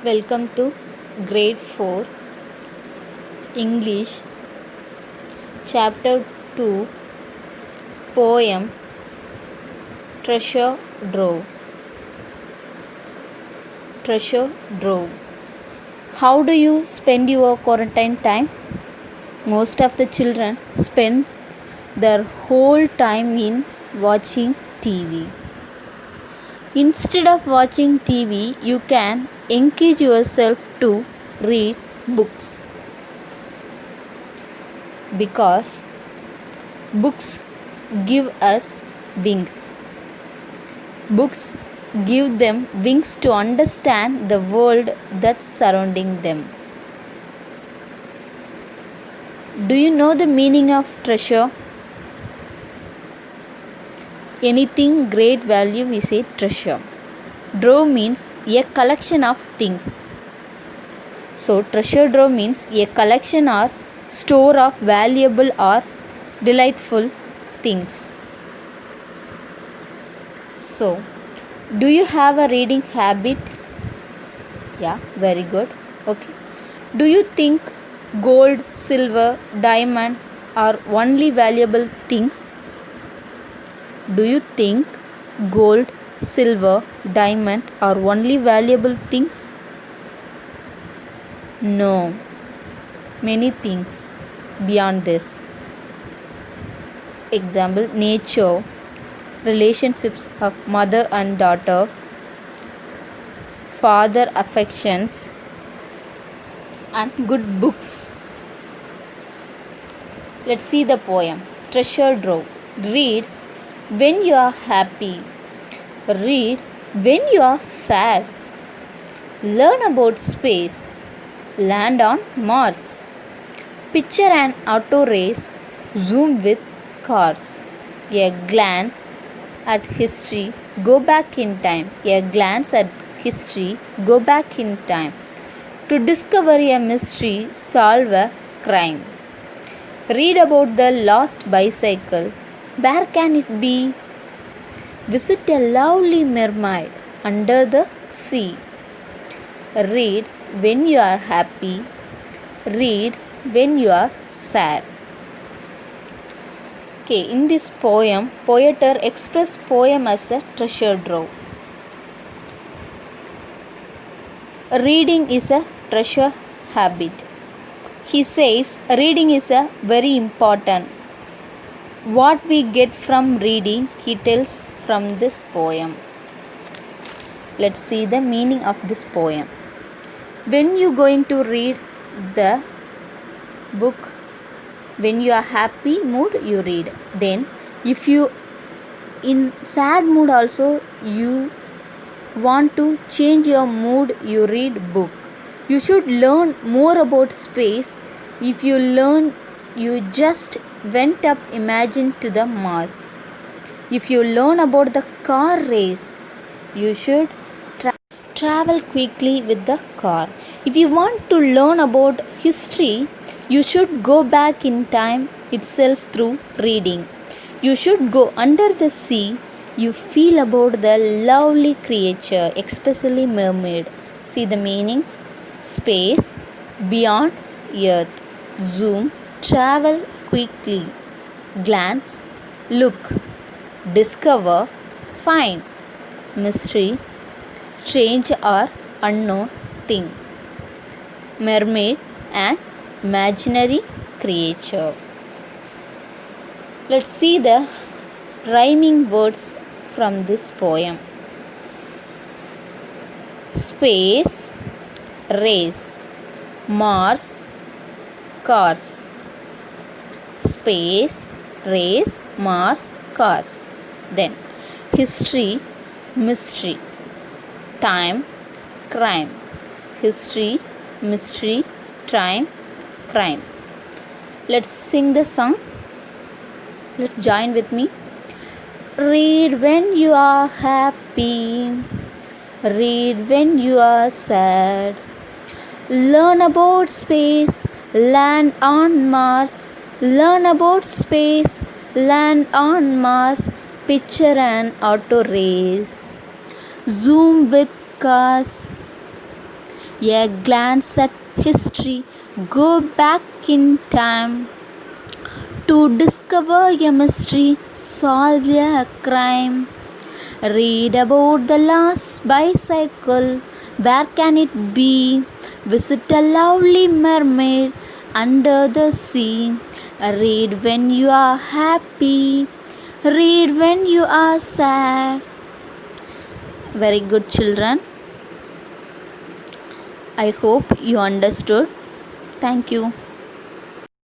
Welcome to Grade 4 English Chapter 2 Poem Treasure Trove. Treasure Trove. How do you spend your quarantine time? Most of the children spend their whole time in watching TV. Instead of watching TV, you can engage yourself to read books because books give us wings. Books give them wings to understand the world that's surrounding them. Do you know the meaning of treasure? Anything great value is a treasure. Trove means a collection of things. So treasure trove means a collection or store of valuable or delightful things. So, do you have a reading habit? Yeah, very good. Okay. Do you think gold, silver, diamond are only valuable things? Do you think gold, silver, diamond are only valuable things? No, many things beyond this. Example, nature, relationships of mother and daughter, father affections, and good books. Let's see the poem. Treasure Trove. Read when you are happy. Read when you are sad. Learn about space. Land on Mars. Picture an auto race. Zoom with cars. A glance at history. Go back in time. A glance at history. Go back in time. To discover a mystery. Solve a crime. Read about the lost bicycle. Where can it be? Visit a lovely mermaid under the sea. Read when you are happy. Read when you are sad. Okay, in this poem, poeter express poem as a treasure trove. Reading is a treasure habit. He says reading is a very important. What we get from reading, he tells from this poem. Let's see the meaning of this poem. When you going to read the book, when you are happy mood, you read. Then if you in sad mood also, you want to change your mood, you read book. You should learn more about space. If you learn, you just went up, imagine to the Mars. If you learn about the car race, you should travel quickly with the car. If you want to learn about history, you should go back in time itself through reading. You should go under the sea. You feel about the lovely creature, especially mermaid. See the meanings? Space, beyond earth. Zoom, travel quickly. Glance, look. Discover, find. Mystery, strange or unknown thing. Mermaid and imaginary creature. Let's see the rhyming words from this poem. Space, race. Mars, cars. Space, race, Mars, cars. Then history, mystery. Time, crime. History, mystery, time, crime. Let's sing the song. Let's join with me. Read when you are happy. Read when you are sad. Learn about space. Land on Mars. Learn about space. Land on Mars. Picture an auto race. Zoom with cars. a glance at history, go back in time to discover a mystery, solve a crime. Read about the last bicycle, where can it be? Visit a lovely mermaid under the sea. Read when you are happy, read when you are sad. Very good, children. I hope you understood. Thank you.